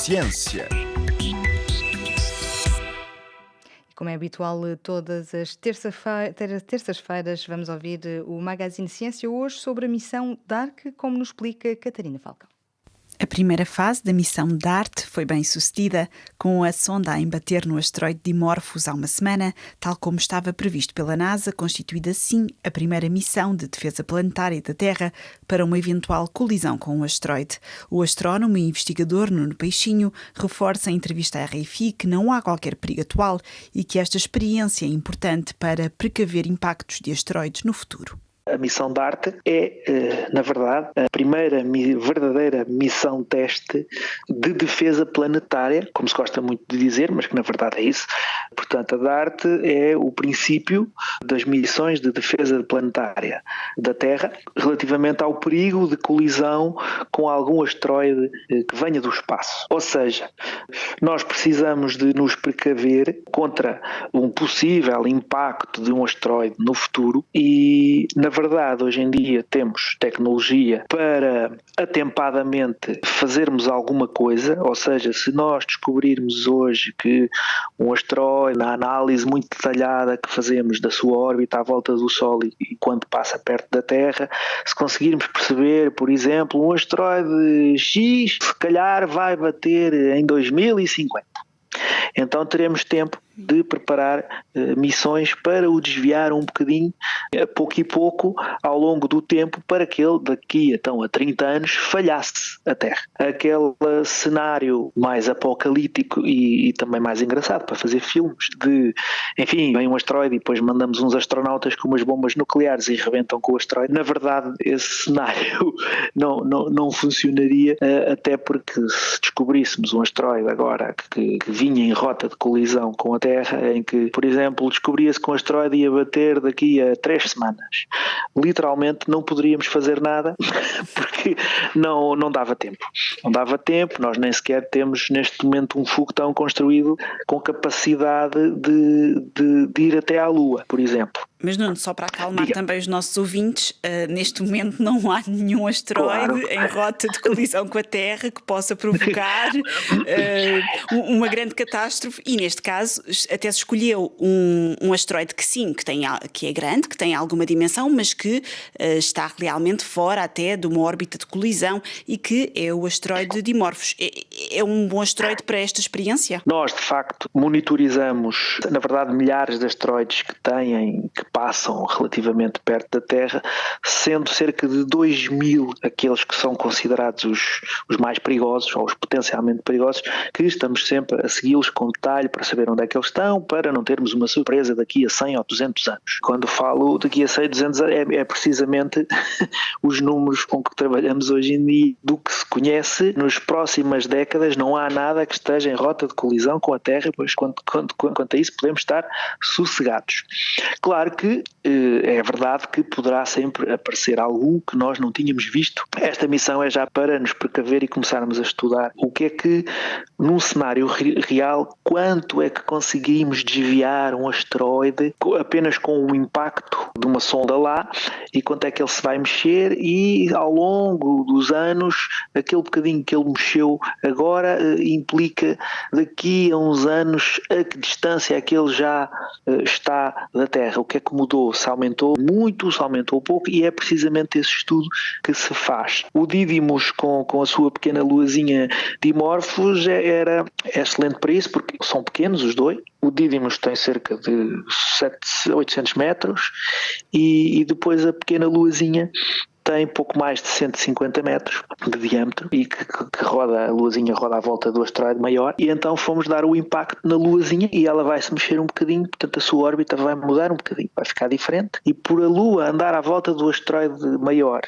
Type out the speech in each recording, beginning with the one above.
Ciência. Como é habitual, todas as terças-feiras vamos ouvir o Magazine Ciência, hoje sobre a missão DART, como nos explica Catarina Falcão. A primeira fase da missão DART foi bem sucedida, com a sonda a embater no asteroide Dimorphos há uma semana, tal como estava previsto pela NASA, constituída assim a primeira missão de defesa planetária da Terra para uma eventual colisão com o asteroide. O astrónomo e investigador Nuno Peixinho reforça em entrevista à RFI que não há qualquer perigo atual e que esta experiência é importante para precaver impactos de asteroides no futuro. A missão DART é, na verdade, a primeira verdadeira missão teste de defesa planetária, como se gosta muito de dizer, mas que na verdade é isso. Portanto, a DART é o princípio das missões de defesa planetária da Terra relativamente ao perigo de colisão com algum asteroide que venha do espaço. Ou seja, nós precisamos de nos precaver contra um possível impacto de um asteroide no futuro e, na verdade, hoje em dia temos tecnologia para atempadamente fazermos alguma coisa, ou seja, se nós descobrirmos hoje que um asteroide, na análise muito detalhada que fazemos da sua órbita à volta do Sol e quando passa perto da Terra, se conseguirmos perceber, por exemplo, um asteroide X, se calhar vai bater em 2050. Então teremos tempo de preparar missões para o desviar um bocadinho, pouco e pouco, ao longo do tempo, para que ele, daqui então a 30 anos, falhasse a Terra. Aquele cenário mais apocalíptico e também mais engraçado para fazer filmes de, enfim, vem um asteroide e depois mandamos uns astronautas com umas bombas nucleares e rebentam com o asteroide. Na verdade, esse cenário não funcionaria, até porque se descobríssemos um asteroide agora que vinha em rota de colisão com a Terra, em que, por exemplo, descobria-se que um asteroide ia bater daqui a 3 semanas. Literalmente não poderíamos fazer nada porque não dava tempo. Não dava tempo, nós nem sequer temos neste momento um foguetão construído com capacidade de ir até à Lua, por exemplo. Mas Nuno, só para acalmar também os nossos ouvintes, neste momento não há nenhum asteroide em rota de colisão com a Terra que possa provocar uma grande catástrofe e neste caso até se escolheu um asteroide que sim, que é grande, que tem alguma dimensão, mas que está realmente fora até de uma órbita de colisão e que é o asteroide Dimorphos. É um bom asteroide para esta experiência? Nós, de facto, monitorizamos, na verdade, milhares de asteroides que passam relativamente perto da Terra, sendo cerca de 2.000 aqueles que são considerados os mais perigosos ou os potencialmente perigosos, que estamos sempre a segui-los com detalhe para saber onde é que eles estão, para não termos uma surpresa daqui a 100 ou 200 anos. Quando falo daqui a 100 ou 200 anos, é precisamente os números com que trabalhamos hoje em dia. Do que se conhece, nas próximas décadas não há nada que esteja em rota de colisão com a Terra, pois quanto a isso podemos estar sossegados. Claro que é verdade que poderá sempre aparecer algum que nós não tínhamos visto. Esta missão é já para nos precaver e começarmos a estudar o que é que, num cenário real, quanto é que conseguimos desviar um asteroide apenas com o impacto de uma sonda lá e quanto é que ele se vai mexer e ao longo dos anos, aquele bocadinho que ele mexeu agora implica daqui a uns anos a que distância é que ele já está da Terra. O que é que mudou? Se aumentou muito, se aumentou pouco, e é precisamente esse estudo que se faz. O Didymos, com a sua pequena luazinha Dimorphos, é excelente para isso, porque são pequenos os dois. O Didymos tem cerca de 800 metros e depois a pequena luazinha tem pouco mais de 150 metros de diâmetro e que roda, a luazinha roda à volta do asteroide maior, e então fomos dar o impacto na luazinha e ela vai se mexer um bocadinho, portanto a sua órbita vai mudar um bocadinho, vai ficar diferente, e por a Lua andar à volta do asteroide maior,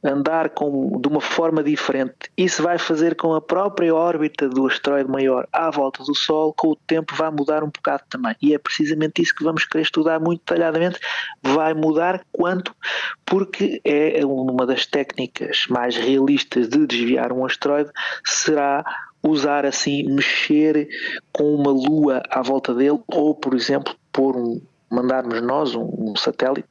andar de uma forma diferente, isso vai fazer com a própria órbita do asteroide maior à volta do Sol, com o tempo vai mudar um bocado também, e é precisamente isso que vamos querer estudar muito detalhadamente. Vai mudar quanto? Porque é uma das técnicas mais realistas de desviar um asteroide, será usar assim, mexer com uma lua à volta dele, ou por exemplo pôr mandarmos nós um satélite,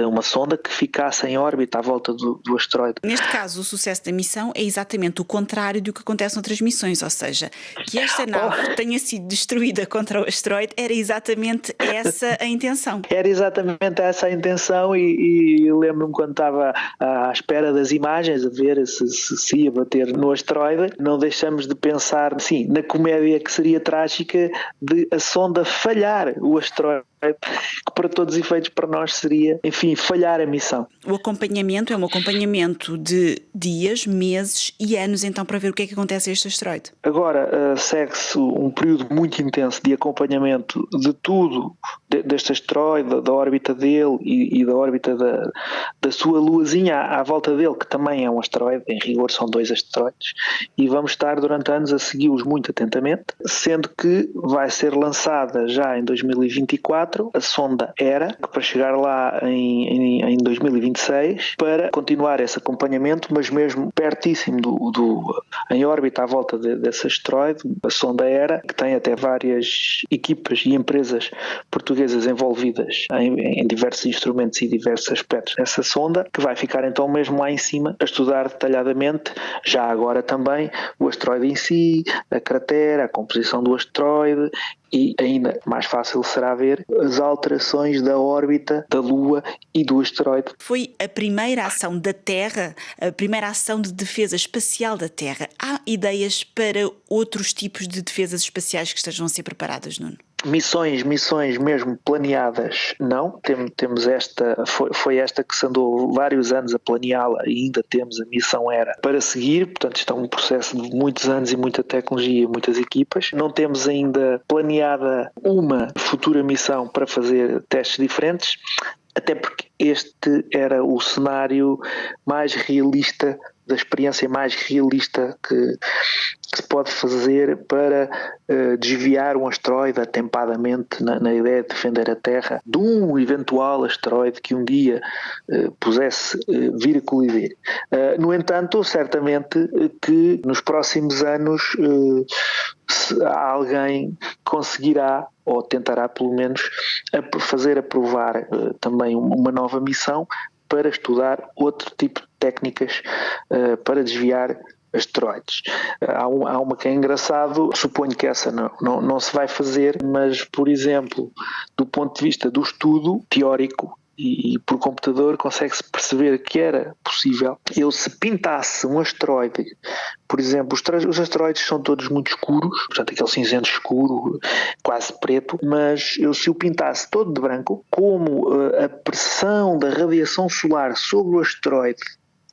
uma sonda que ficasse em órbita à volta do asteroide. Neste caso, o sucesso da missão é exatamente o contrário do que acontece noutras missões, ou seja, que esta nave tenha sido destruída contra o asteroide era exatamente essa a intenção. Era exatamente essa a intenção e lembro-me quando estava à espera das imagens, a ver se ia bater no asteroide, não deixamos de pensar, sim, na comédia que seria trágica de a sonda falhar o asteroide, que para todos os efeitos para nós seria, enfim, falhar a missão. O acompanhamento é um acompanhamento de dias, meses e anos, então, para ver o que é que acontece a este asteroide. Agora segue-se um período muito intenso de acompanhamento de tudo deste asteroide, da órbita dele e da órbita da sua luazinha à volta dele, que também é um asteroide, em rigor são 2 asteroides, e vamos estar durante anos a segui-los muito atentamente, sendo que vai ser lançada já em 2024 a sonda ERA, que para chegar lá em 2026, para continuar esse acompanhamento, mas mesmo pertíssimo em órbita à volta desse asteroide, a sonda ERA, que tem até várias equipas e empresas portuguesas envolvidas em diversos instrumentos e diversos aspectos dessa sonda, que vai ficar então mesmo lá em cima a estudar detalhadamente, já agora também, o asteroide em si, a cratera, a composição do asteroide, e ainda mais fácil será ver as alterações da órbita da Lua e do asteroide. Foi a primeira ação da Terra, a primeira ação de defesa espacial da Terra. Há ideias para outros tipos de defesas espaciais que estejam a ser preparadas, Nuno? Missões mesmo planeadas, não. Temos esta, foi esta que se andou vários anos a planeá-la e ainda temos a missão ERA para seguir, portanto isto é um processo de muitos anos e muita tecnologia e muitas equipas. Não temos ainda planeada uma futura missão para fazer testes diferentes, até porque este era o cenário mais realista, da experiência mais realista que se pode fazer para desviar um asteroide atempadamente na ideia de defender a Terra de um eventual asteroide que um dia pudesse vir a colidir. No entanto, certamente que nos próximos anos alguém conseguirá, ou tentará pelo menos, fazer aprovar também uma nova missão para estudar outro tipo de técnicas para desviar asteroides. Há uma que é engraçado, suponho que essa não se vai fazer, mas, por exemplo, do ponto de vista do estudo teórico e por computador consegue-se perceber que era possível eu, se pintasse um asteroide, por exemplo, os asteroides são todos muito escuros, portanto aquele cinzento escuro, quase preto, mas eu, se o pintasse todo de branco, como a pressão da radiação solar sobre o asteroide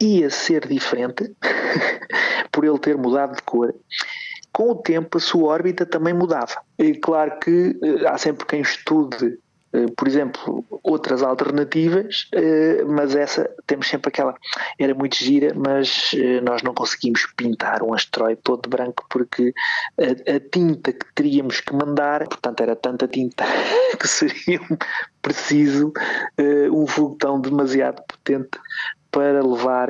ia ser diferente, por ele ter mudado de cor, com o tempo a sua órbita também mudava. E claro que há sempre quem estude, por exemplo, outras alternativas, mas essa, temos sempre aquela, era muito gira, mas nós não conseguimos pintar um asteroide todo de branco porque a tinta que teríamos que mandar, portanto era tanta tinta que seria preciso um foguetão demasiado potente para levar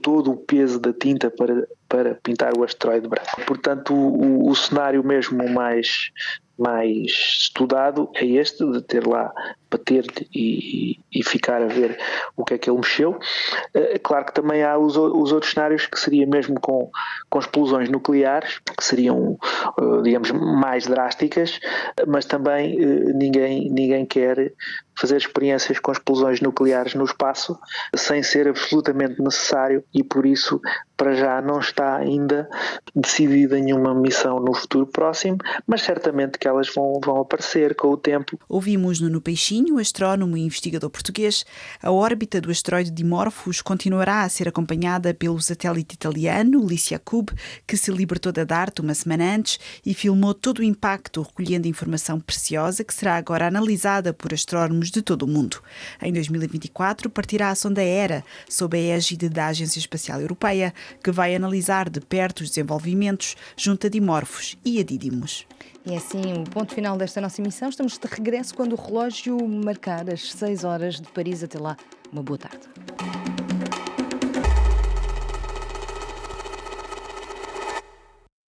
todo o peso da tinta para pintar o asteroide branco. Portanto, o cenário mesmo mais estudado é este, de ter lá, bater e ficar a ver o que é que ele mexeu. Claro que também há os outros cenários que seria mesmo com explosões nucleares, que seriam, digamos, mais drásticas, mas também ninguém quer fazer experiências com explosões nucleares no espaço sem ser absolutamente necessário, e por isso para já não está ainda decidida nenhuma missão no futuro próximo, mas certamente que elas vão aparecer com o tempo. Ouvimos Nuno Peixinho, astrónomo e investigador português. A órbita do asteroide Dimorphos continuará a ser acompanhada pelo satélite italiano Lysia-Cube, que se libertou da DART uma semana antes e filmou todo o impacto, recolhendo informação preciosa que será agora analisada por astrónomos de todo o mundo. Em 2024 partirá a sonda ERA, sob a égide da Agência Espacial Europeia, que vai analisar de perto os desenvolvimentos junto a Dimorphos e a Didymos. E assim, o ponto final desta nossa emissão. Estamos de regresso quando o relógio marcar as 6 horas de Paris. Até lá, uma boa tarde.